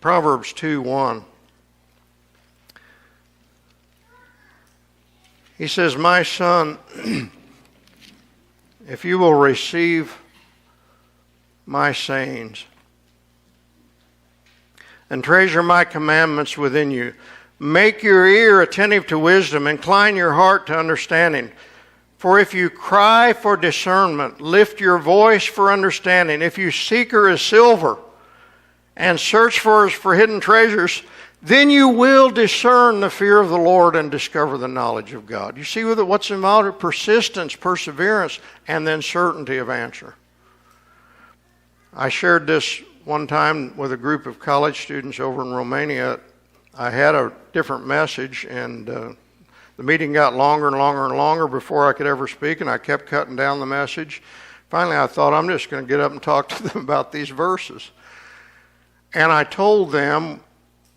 Proverbs 2:1. He says, "My son, if you will receive my sayings and treasure my commandments within you, make your ear attentive to wisdom, incline your heart to understanding. For if you cry for discernment, lift your voice for understanding. If you seek her as silver and search for her as for hidden treasures, then you will discern the fear of the Lord and discover the knowledge of God." You see with it what's involved? Persistence, perseverance, and then certainty of answer. I shared this one time with a group of college students over in Romania. I had a different message, and the meeting got longer and longer and longer before I could ever speak, and I kept cutting down the message. Finally, I thought, I'm just going to get up and talk to them about these verses. And I told them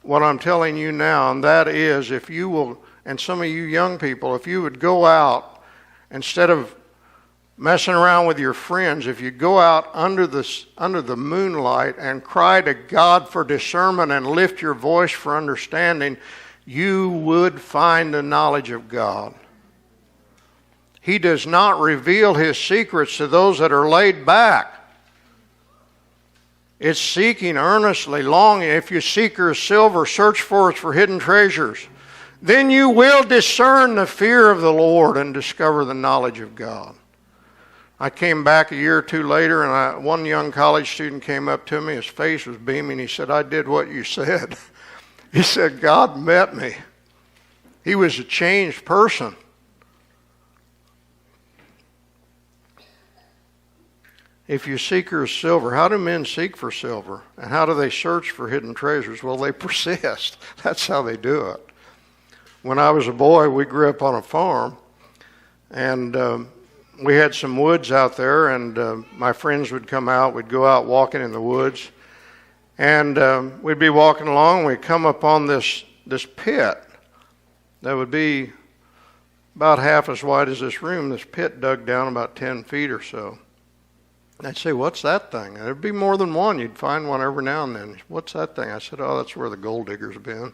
what I'm telling you now, and that is, if you will, and some of you young people, if you would go out, instead of messing around with your friends, if you go out under the moonlight and cry to God for discernment and lift your voice for understanding, you would find the knowledge of God. He does not reveal his secrets to those that are laid back. It's seeking earnestly, longing. If you seek her as silver, search for it for hidden treasures. Then you will discern the fear of the Lord and discover the knowledge of God. I came back a year or two later, and one young college student came up to me. His face was beaming. He said, "I did what you said." He said, "God met me." He was a changed person. If you seek her as silver, how do men seek for silver? And how do they search for hidden treasures? Well, they persist. That's how they do it. When I was a boy, we grew up on a farm, and we had some woods out there, and my friends would come out. We'd go out walking in the woods, and we'd be walking along, and we'd come upon this pit that would be about half as wide as this room. This pit dug down about 10 feet or so. And I'd say, "What's that thing?" And there'd be more than one. You'd find one every now and then. "What's that thing?" I said, "Oh, that's where the gold digger's been."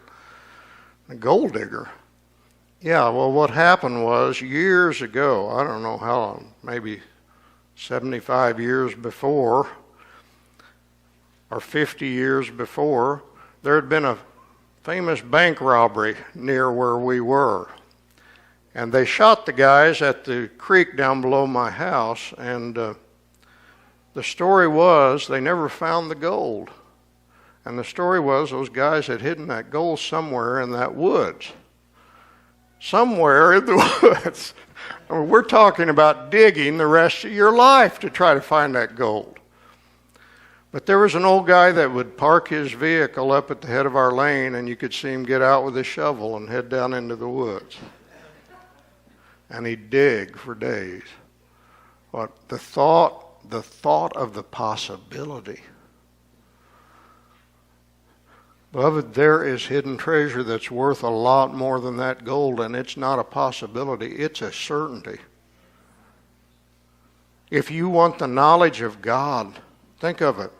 "A gold digger?" "Yeah, well, what happened was years ago, I don't know how long, maybe 75 years before or 50 years before, there had been a famous bank robbery near where we were. And they shot the guys at the creek down below my house, and the story was they never found the gold. And the story was those guys had hidden that gold somewhere in that woods. Somewhere in the woods. I mean, we're talking about digging the rest of your life to try to find that gold. But there was an old guy that would park his vehicle up at the head of our lane, and you could see him get out with a shovel and head down into the woods. And he'd dig for days. But the thought of the possibility. Beloved, there is hidden treasure that's worth a lot more than that gold, and it's not a possibility, it's a certainty. If you want the knowledge of God, think of it.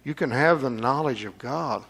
You can have the knowledge of God.